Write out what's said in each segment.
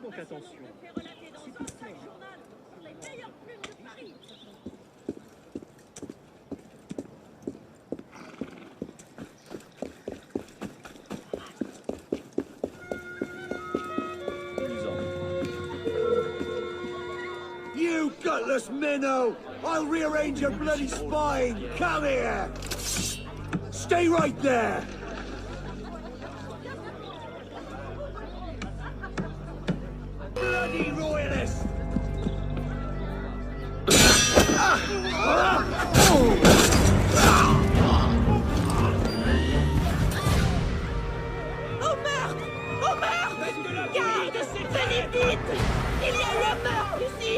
donc attention. You gutless minnow! I'll rearrange your bloody spine! Come here! Stay right there! Bloody royalist! Oh merde! Oh merde! Garde, venez vite! Il y a eu un meurtre ici!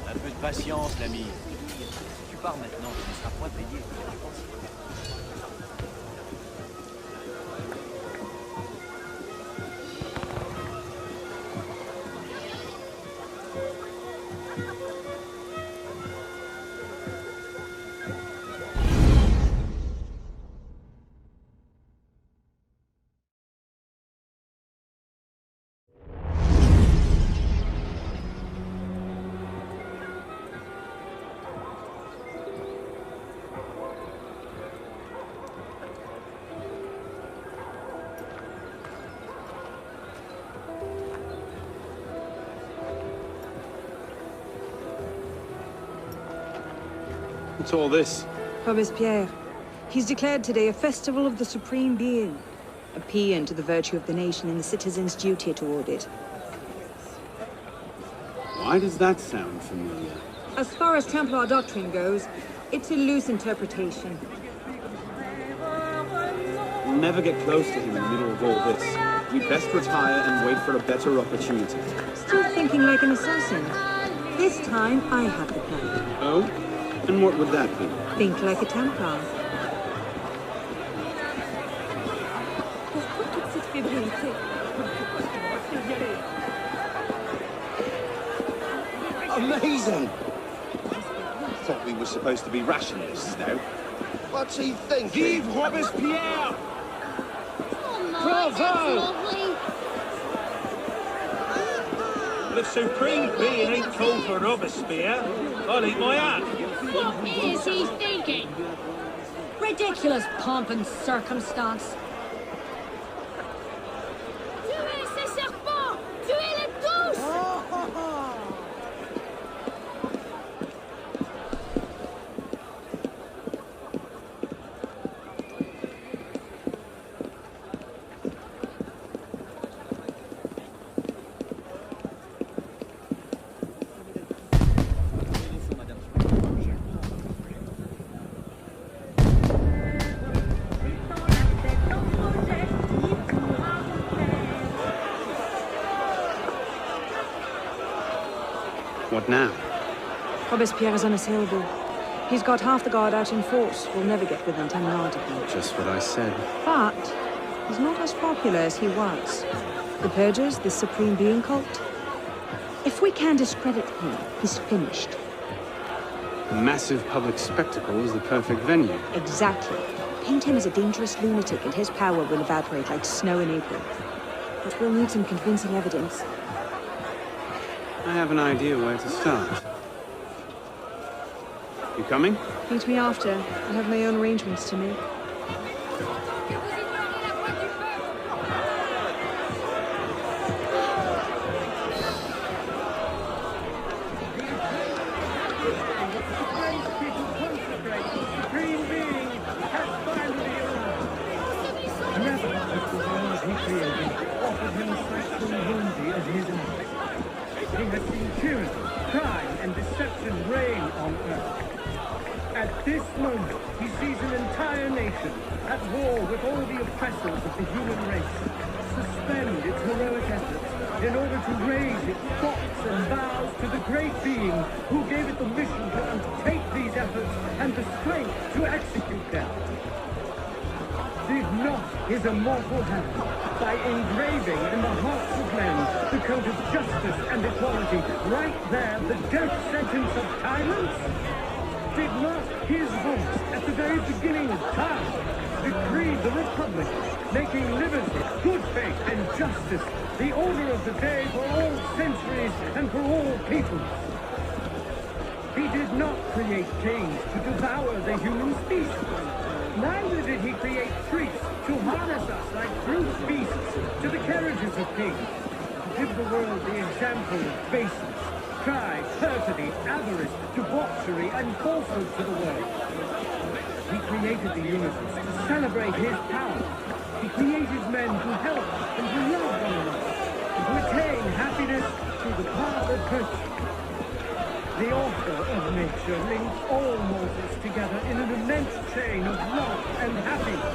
Un peu de patience, l'ami. Si tu pars maintenant, tu ne seras point payé. What's all this? Robespierre. He's declared today a festival of the Supreme Being. A paean to the virtue of the nation and the citizens' duty toward it. Why does that sound familiar? As far as Templar doctrine goes, it's a loose interpretation. We'll never get close to him in the middle of all this. We'd best retire and wait for a better opportunity. Still thinking like an assassin. This time, I have the plan. Oh? And what would that be? Think like a Templar. Pourquoi toute cette fébrilité? Amazing! Thought we were supposed to be rationalists now. What's he thinking? Vive Robespierre! Bravo! The Supreme Being ain't called for Robespierre. I'll eat my hat. What is he thinking? Ridiculous pomp and circumstance. Tuez ces serpents! Tuez-les tous! What now? Robespierre is unassailable. He's got half the guard out in force. We'll never get within 10 yards of him. Just what I said. But he's not as popular as he was. The Purges, this Supreme Being cult. If we can discredit him, he's finished. A massive public spectacle is the perfect venue. Exactly. Paint him as a dangerous lunatic and his power will evaporate like snow in April. But we'll need some convincing evidence. I have an idea where to start. You coming? Meet me after. I have my own arrangements to make. He has seen tyranny, crime, and deception reign on earth. At this moment, he sees an entire nation at war with all the oppressors of the human race, suspend its heroic efforts in order to raise its thoughts and vows to the great being who gave it the mission to undertake these efforts and the strength to execute them. Did not his immortal hand, by engraving in the hearts of men the code of justice and equality, right there the death sentence of tyrants? Did not his voice, at the very beginning of time, decree the Republic, making liberty, good faith, and justice the order of the day for all centuries and for all peoples? He did not create kings to devour the human species. Neither did he create priests to harness us like brute beasts to the carriages of kings, to give the world the example of baseness, pride, perfidy, avarice, debauchery, and falsehood to the world. He created the universe to celebrate his power. He created men to help and to love one another, and to attain happiness through the path of virtue. The author of nature links all mortals together in an immense chain of love and happiness.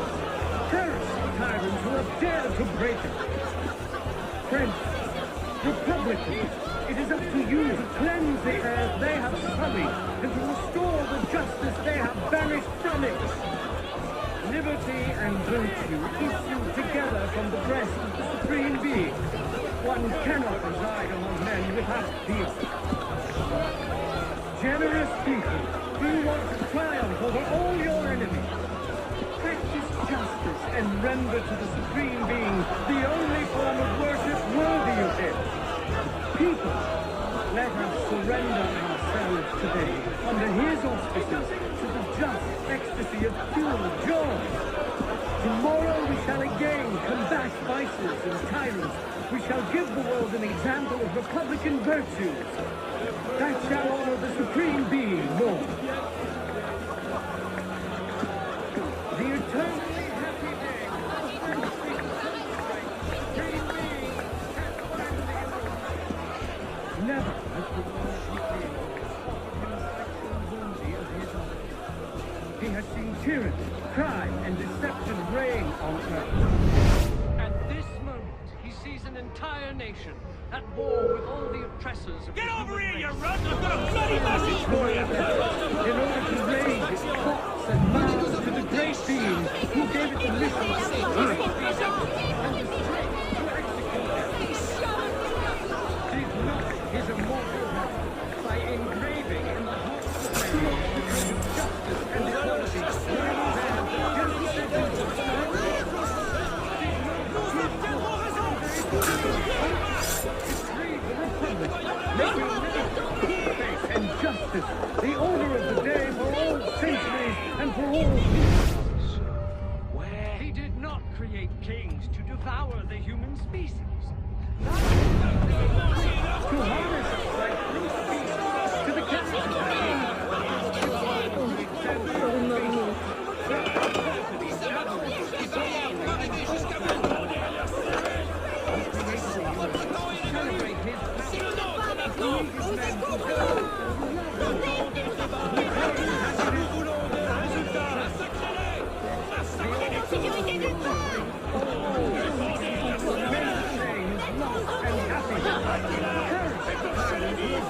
Curse the tyrants who have dared to break it. Friends, Republicans, it is up to you to cleanse the earth they have sullied and to restore the justice they have banished from it. Liberty and virtue issue together from the breast of the Supreme Being. One cannot reside among men without fear. Generous people, do you want to triumph over all your enemies? Practice justice and render to the Supreme Being the only form of worship worthy of him. People, let us surrender ourselves today under his auspices to the just ecstasy of pure joy. Tomorrow we shall again combat vices and tyrants. We shall give the world an example of republican virtues. That shall honor the Supreme Being more. The eternally happy day. Never has the world he created offered him such a as his own. He has seen tyranny, crime, and deception reign on earth. At this moment, he sees an entire nation at war with all the oppressors of Get over here, you runt! I've got a bloody message for you! in order to raise its thoughts and vows to the great being who gave it the mission to execute them. Did not his immortal hand, by engraving in the hearts of men the code of justice and equality, right there the death sentence of tyrants? Making liberty, faith, and justice the order of the day for all centuries and for all peoples. Where he did not create kings to devour the human species. To harness us like brute beasts to the carriages of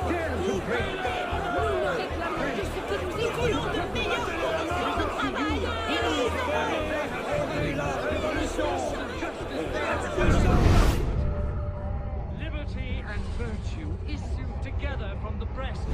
dare to break Nous ne réclamons que ce que nous voulons de meilleures conditions de travail et liberty and virtue issue together from the breast.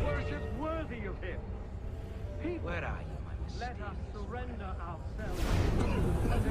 Worship worthy of him. People, Where are you, my mistress? let us surrender ourselves.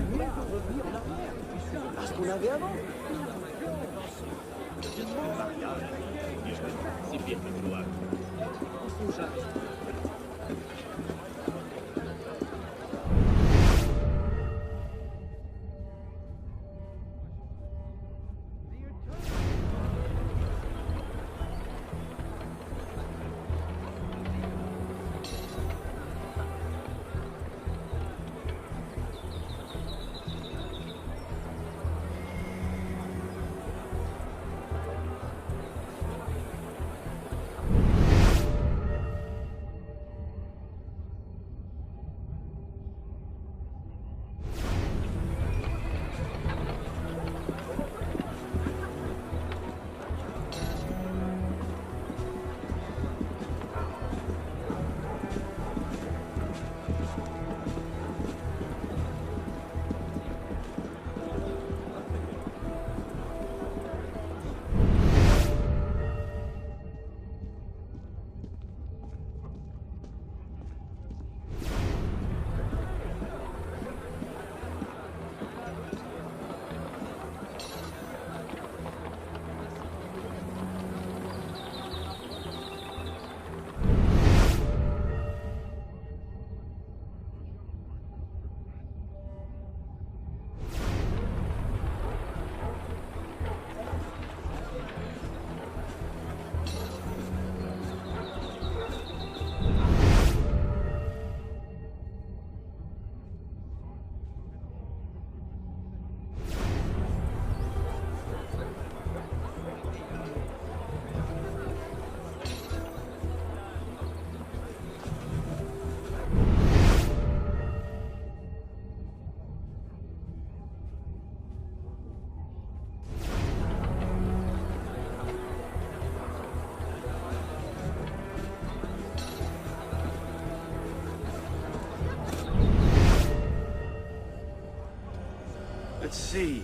Let's see.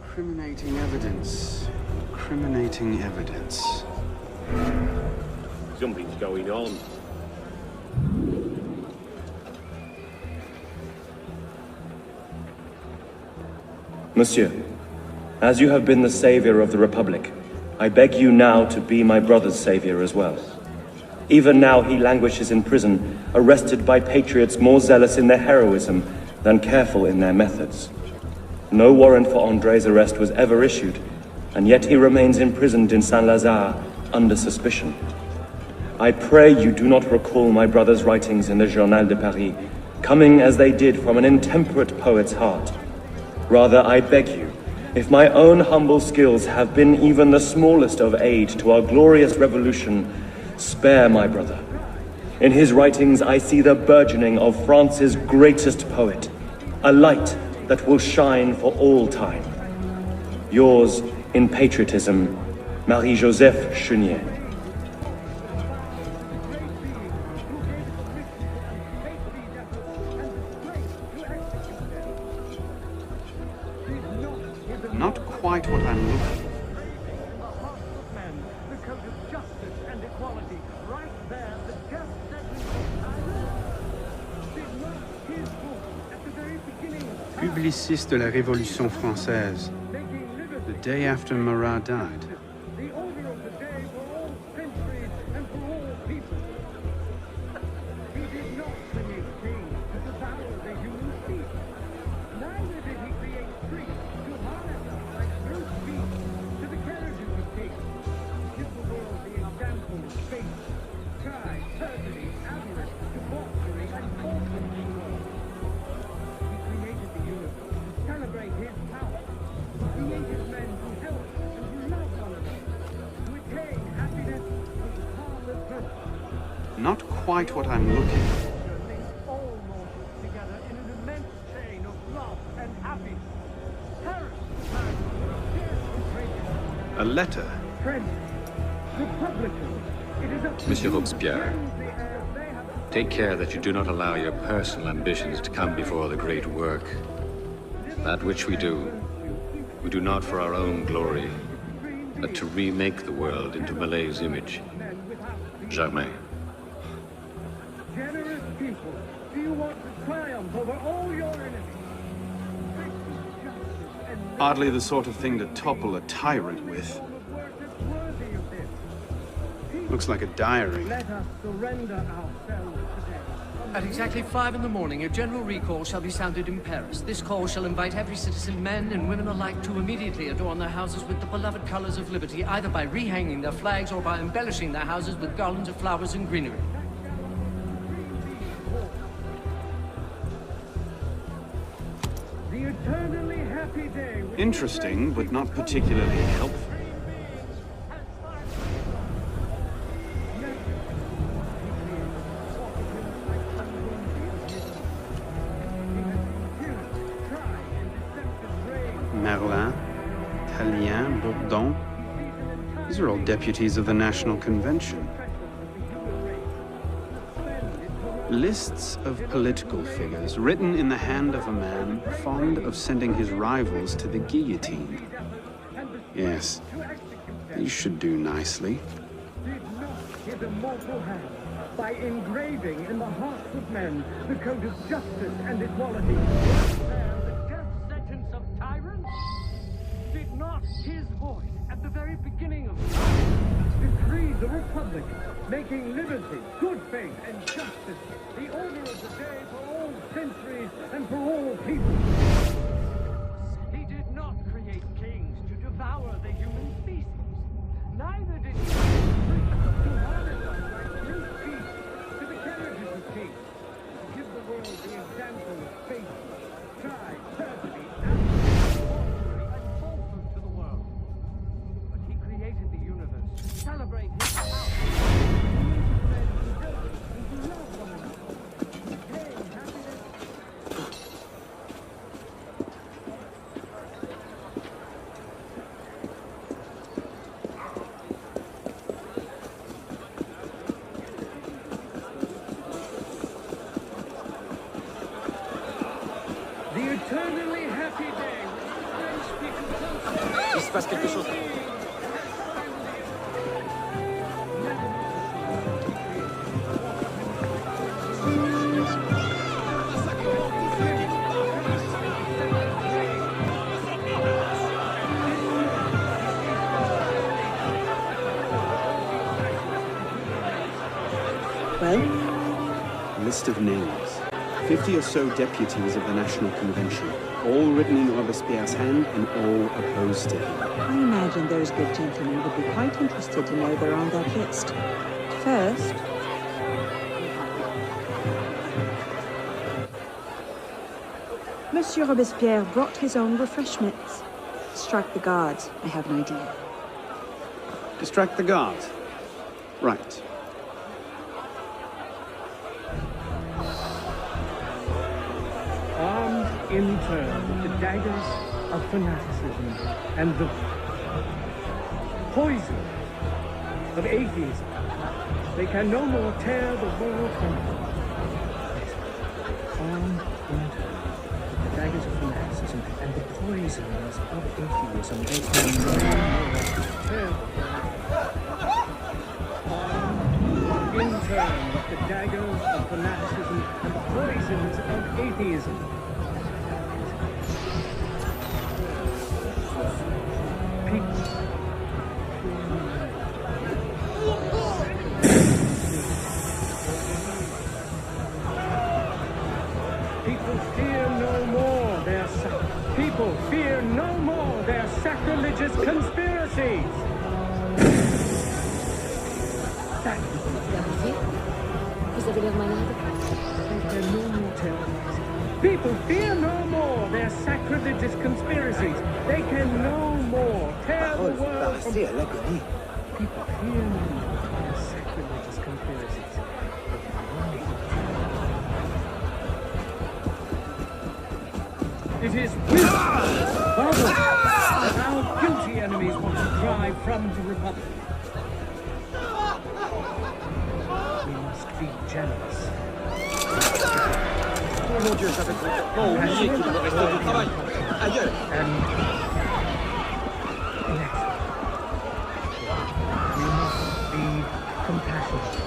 Incriminating evidence. Incriminating evidence. Something's going on. Monsieur, as you have been the savior of the Republic, I beg you now to be my brother's savior as well. Even now he languishes in prison, arrested by patriots more zealous in their heroism than careful in their methods. No warrant for André's arrest was ever issued, and yet he remains imprisoned in Saint-Lazare under suspicion. I pray you do not recall my brother's writings in the Journal de Paris, coming as they did from an intemperate poet's heart. Rather, I beg you, if my own humble skills have been even the smallest of aid to our glorious revolution, spare my brother. In his writings I see the burgeoning of France's greatest poet, a light that will shine for all time. Yours in patriotism, Marie-Joseph Chenier. Not quite what I'm looking for. The code of justice and equality, right there, the just sentence of Did not his book at the very beginning of time, Publiciste de la Révolution française. making liberty The day after Marat died. the order of the day for all centuries and for all people? He did not create kings to devour the human species. Neither did he create priests to harness us like brute beasts to the carriages of kings. Give the world the example of faith, pride, perfidy, avarice, debauchery, and falsehood in the world. He created the universe to celebrate his power. Created men who help and who love one another. Not quite what I'm looking for. All mortals together in an immense chain of love and happiness. Paris, A letter. friends, Republicans, it is a... Monsieur Robespierre, take care that you do not allow your personal ambitions to come before the great work. That which we do not for our own glory, but to remake the world into Malay's image. Germain. Generous people, do you want to triumph over all your enemies? Hardly the sort of thing to topple a tyrant with. Looks like a diary. Let us surrender ourselves today. At exactly 5 in the morning, a general recall shall be sounded in Paris. This call shall invite every citizen, men and women alike, to immediately adorn their houses with the beloved colors of liberty, either by rehanging their flags or by embellishing their houses with garlands of flowers and greenery. The eternally happy day. Interesting, but not particularly helpful. Merlin, Tallien, Bourdon. These are all deputies of the National Convention. Lists of political figures written in the hand of a man fond of sending his rivals to the guillotine. Yes, these should do nicely. Did not his immortal hand, by engraving in the hearts of men the code of justice and equality, the death sentence of tyrants? Did not his voice, at the very beginning of time, decree the Republic, making liberty, good faith, and justice the order of the day for all centuries and for all people? He did not create kings to devour the human species. Neither did he to harness new peace to the carriages of peace, to give the world the example of faith, pride, perfidy, and falsehood to the world. But he created the universe to celebrate his power. The eternally happy day. Il se passe quelque chose. Well? List of names. 50 or so deputies of the National Convention, all written in Robespierre's hand and all opposed to him. I imagine those good gentlemen would be quite interested to know they're on that list. First... Monsieur Robespierre brought his own refreshments. Strike the guards. I have an idea. Distract the guards. Right. Armed in turn with the daggers of fanaticism and the poison of atheism, they can no more tear the world from armed in turn with the daggers of fanaticism and the poisons of atheism, they can no more tear in turn with the daggers of fanaticism and the poisons of atheism. People fear no more their sacrilegious conspiracies. Vous avez l'air malade. People fear no more their sacrilegious conspiracies. They can no more tear the world from... People fear no more their sacrilegious conspiracies. It is Father, our guilty enemies want to drive from the Republic. We must be generous. We must be compassionate.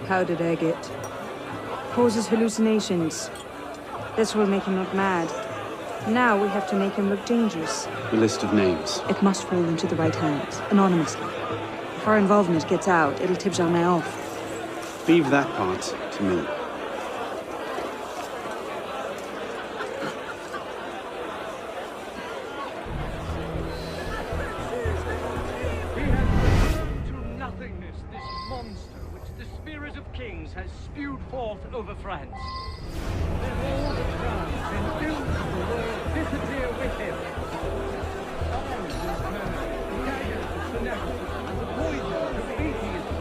How did I get? Causes hallucinations. This will make him look mad. Now we have to make him look dangerous. A list of names. It must fall into the right hands, anonymously. If our involvement gets out, it'll tip Germain off. Leave that part to me. Has spewed forth over France. Let all the crowns and ills of the world disappear with him. Arms and murder, daggers of fanaticism, the poison of atheism.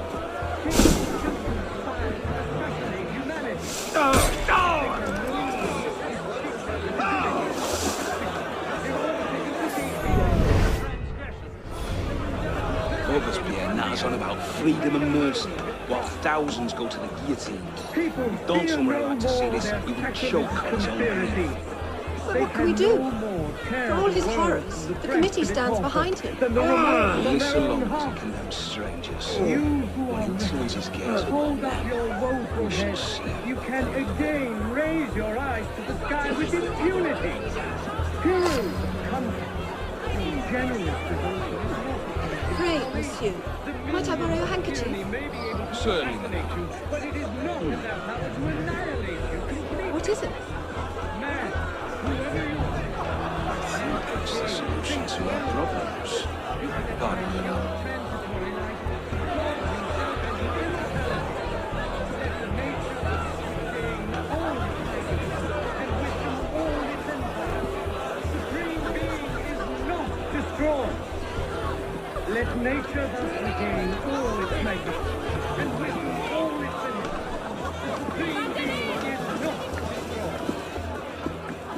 Kings should conspire to assassinate humanity. Robespierre natters on about freedom and mercy, while thousands go to the guillotine. Don't somewhere like to see this, you would choke on his own grief. But what can we do? For all his horrors, the committee stands behind him. This alone to condemn strangers. What influences gaze Hold up your woeful head. You can again raise your eyes to the sky with impunity. Heroes come. Generous. Pray, monsieur, might I borrow your handkerchief? Certainly. But it is not in their power to annihilate you completely. What is it? Man, whoever you are. It's the solution to our problems. Pardon. Let nature thus regain all its magnificence, and with all its innocence. The supreme being is not destroyed.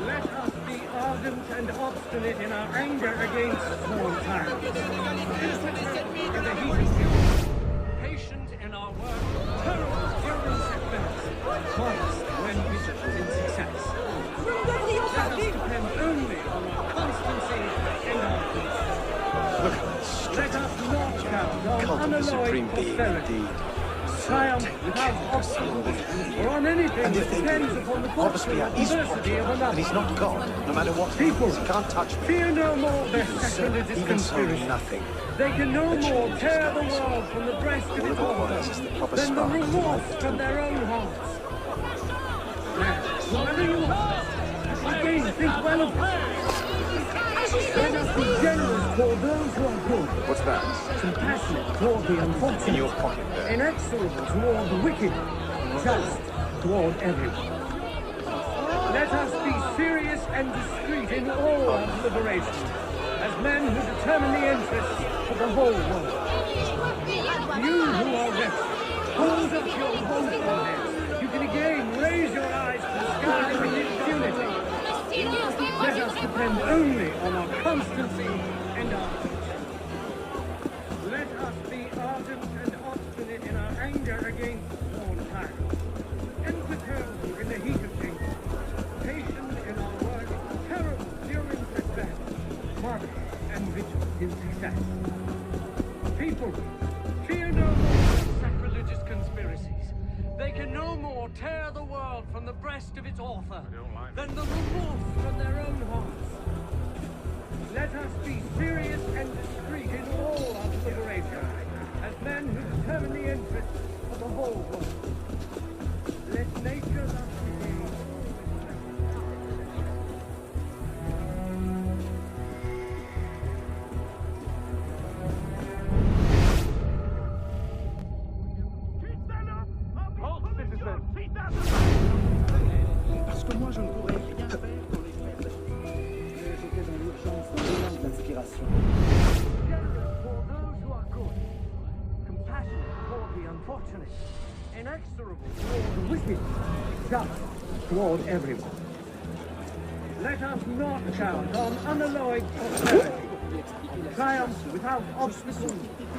Let us be ardent and obstinate in our anger against sworn tyrants. In the heat of fury, patient in our work, terrible during setbacks, honest when vigilant in success. Let us depend only on our constancy and our peace. Look at this. Let us not count on unalloyed prosperity, triumph without obstacles, or on anything that depends upon the fortune or diversity of another. And he's not God, no matter what People, he can't touch me. fear no more their sacrilegious conspiracy. Nothing. They can no more tear the world from the breast of its author than the remorse from their own hearts. Now, whoever you are, again think well of it. Let us be generous toward those who are good. What's that? Compassionate toward the unfortunate. In your pocket there. Inexorable toward the wicked. Just toward everyone. Let us be serious and discreet in all our deliberations, as men who determine the interests of the whole world. You who are rested, hold up your woeful heads. You can again raise your eyes to the sky with impunity. Let us depend only on our constancy and our peace. Let us be ardent and obstinate in our anger against sworn tyrants. Imperturbable in the heat of danger. Patient in our work, terrible during setbacks, marvelous and vigilant in success. People, fear no more sacrilegious conspiracies. They can no more tear the world from the breast of its author than the remorse from their own hearts. Let us be serious and discreet in all our deliberations, as men who determine the interests of the whole world. unfortunate, inexorable toward the wicked, just toward everyone. Let us not count on unalloyed prosperity, on triumph without obstacles,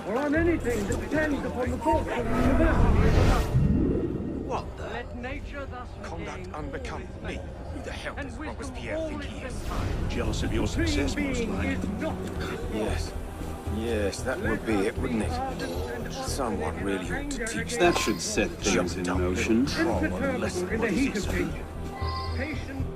or on anything that depends upon the thoughts of the university of the mountain. What the? Let nature thus Conduct regain unbecoming me. Who the hell and does wisdom Robespierre all think its he is? empire. Jealous of your success, most Being likely. is not Yes. Yes, that would be it, wouldn't it? Someone really ought to teach That should set things in motion. imperturbable in the heat of danger. Patient.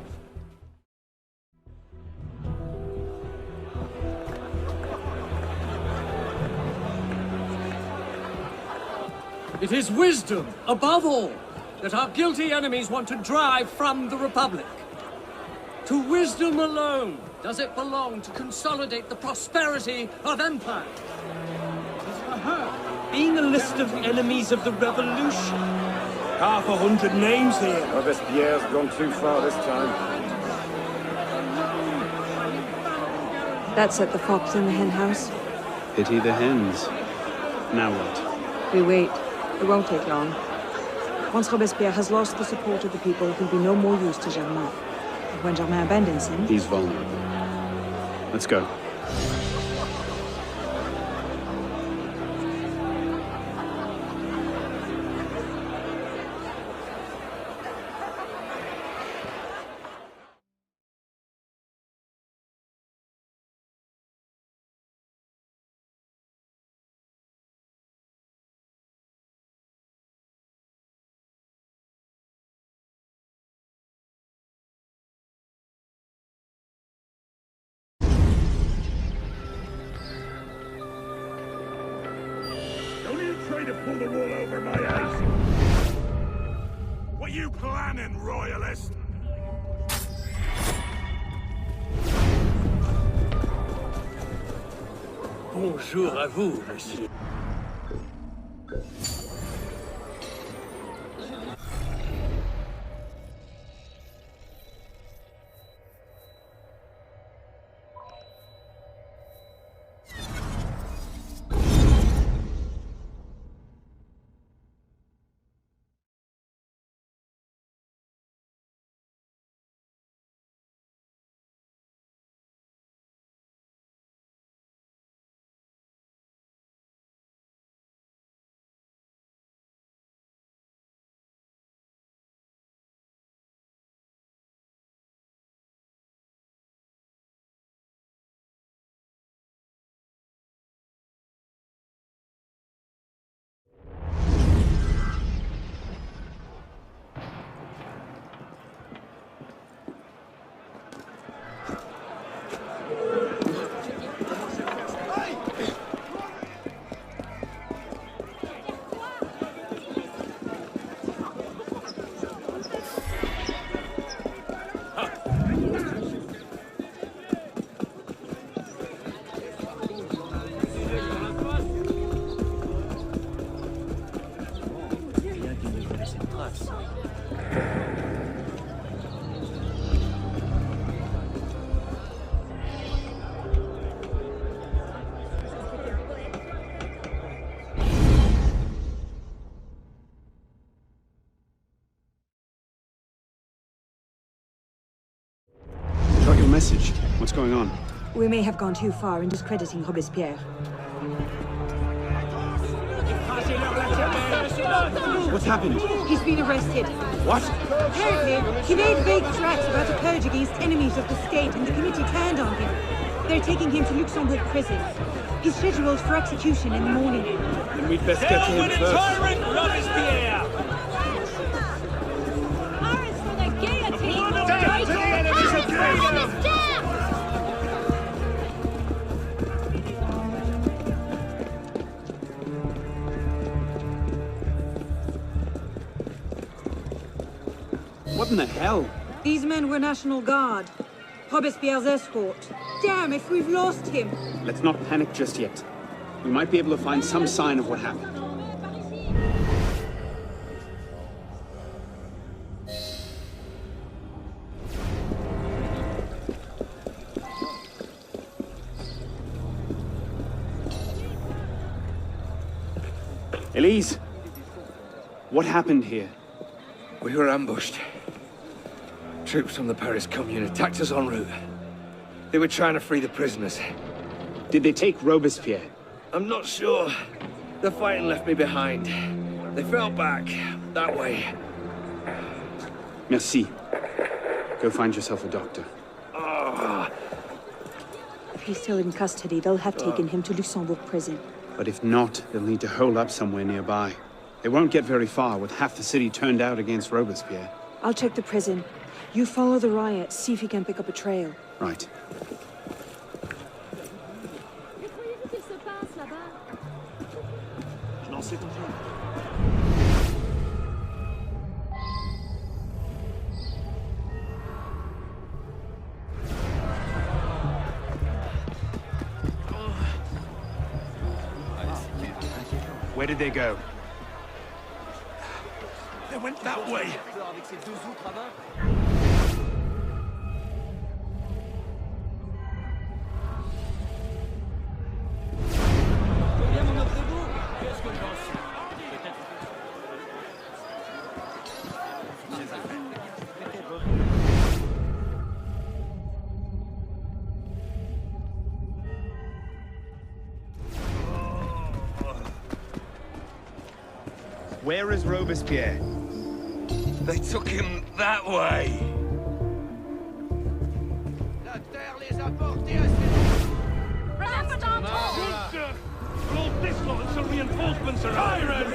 It is wisdom, above all, that our guilty enemies want to drive from the Republic. To wisdom alone does it belong to consolidate the prosperity of empire. Being a list of enemies of the revolution. 500 names here. Robespierre's gone too far this time. That set the fox in the hen house. Pity the hens. Now what? We wait. It won't take long. Once Robespierre has lost the support of the people, he'll be no more use to Germain. And when Germain abandons him... He's vulnerable. Let's go. Trying to pull the wool over my eyes. What you planning, royalist? Bonjour à vous, monsieur. Got your message. What's going on? We may have gone too far in discrediting Robespierre. What's happened? He's been arrested. What? Apparently, he made vague threats about a purge against enemies of the state, and the committee turned on him. They're taking him to Luxembourg prison. He's scheduled for execution in the morning. Then we'd best get to him first. Tyrant Robespierre! Paris for the guillotine! Down to the enemies of freedom! What in the hell? These men were National Guard. Robespierre's escort. Damn, if we've lost him! Let's not panic just yet. We might be able to find some sign of what happened. Elise, What happened here? We were ambushed. Troops from the Paris Commune attacked us en route. They were trying to free the prisoners. Did they take Robespierre? I'm not sure. The fighting left me behind. They fell back. That way. Merci. Go find yourself a doctor. If he's still in custody, they'll have taken him to Luxembourg prison. But if not, they'll need to hole up somewhere nearby. They won't get very far with half the city turned out against Robespierre. I'll check the prison. You follow the riot, see if you can pick up a trail. Right. Where did they go? They went that way. Where is Robespierre? They took him that way. This lot and some reinforcements are tyrants!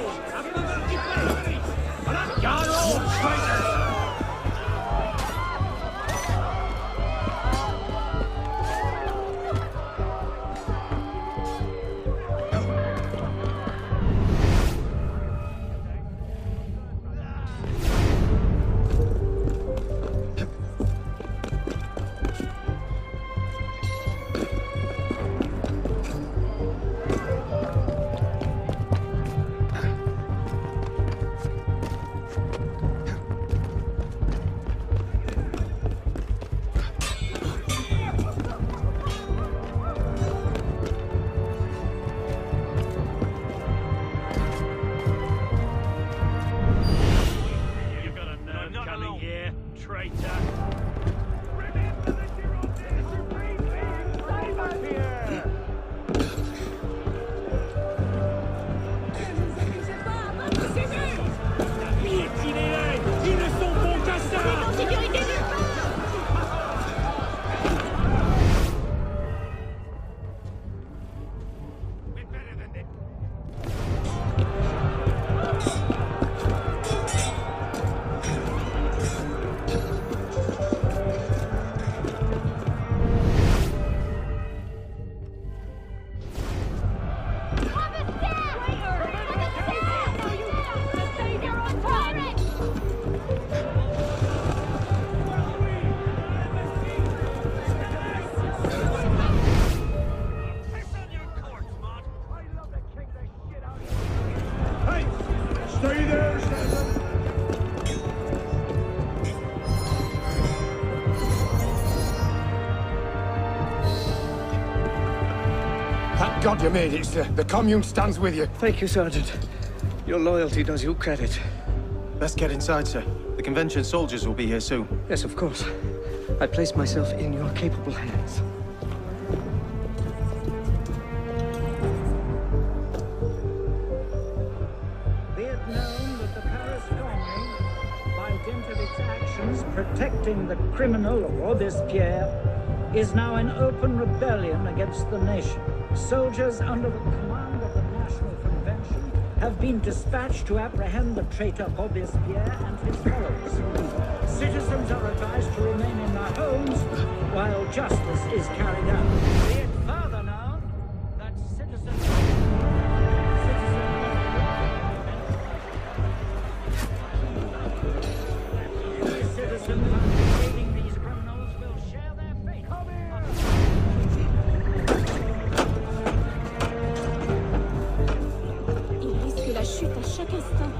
You're all traitors! Thank God you made it, sir. The Commune stands with you. Thank you, Sergeant. Your loyalty does you credit. Best get inside, sir. The convention soldiers will be here soon. Yes, of course. I place myself in your capable hands. Be it known that the Paris Commune, by dint of its actions protecting the criminal Robespierre, is now in open rebellion against the nation. Soldiers under the command of the National Convention have been dispatched to apprehend the traitor Robespierre and his followers. Citizens are advised to remain in their homes while justice is carried out. Be it further known that citizens... undertaking these criminals will share their fate. Come here! Il risque la chute à chaque instant.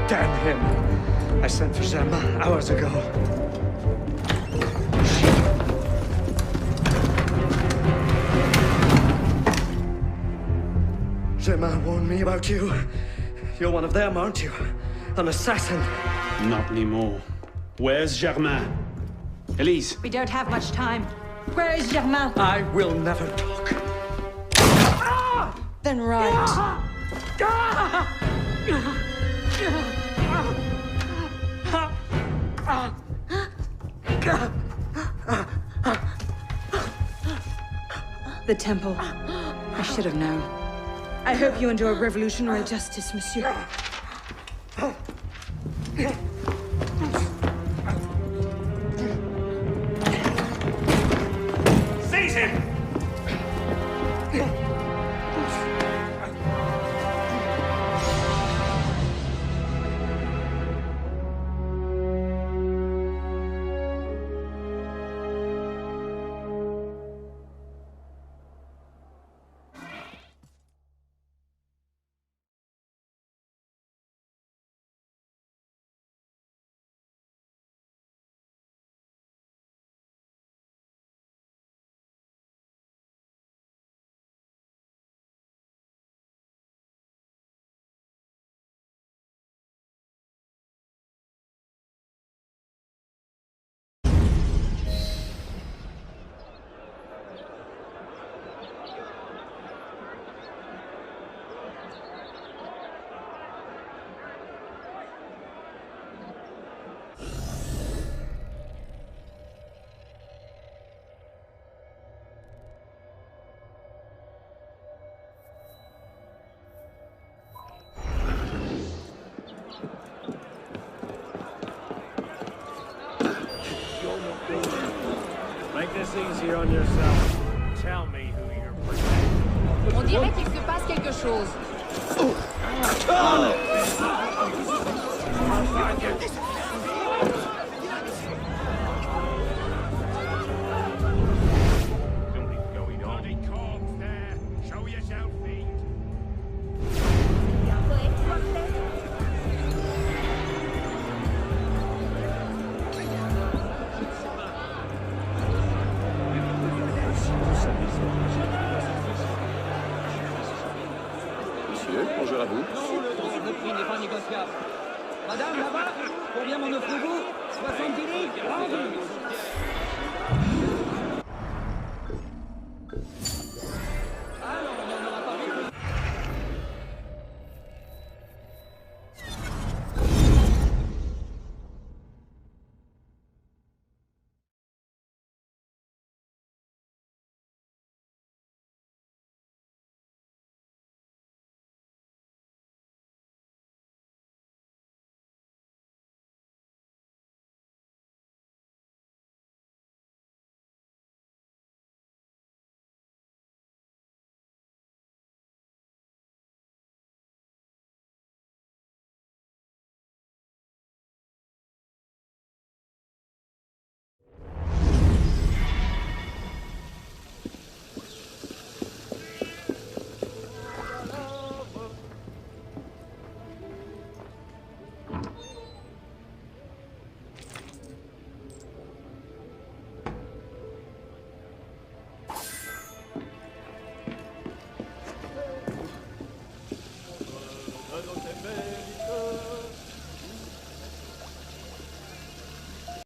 Damn him. I sent for Germain hours ago. Germain warned me about you. You're one of them, aren't you? An assassin. Not anymore. Where's Germain? Elise. We don't have much time. Where is Germain? I will never talk. Then right. The temple. I should have known. I hope you enjoy revolutionary justice, monsieur. Seize him! Make this easier on yourself. Tell me who you're protecting. On dirait qu'il se passe quelque chose. Something's going on. Bloody corpse there. Show yourself, fiend. Monsieur, bonjour à vous. Le prix n'est pas négociable. Madame, là-bas, combien m'en offrez-vous 70 livres.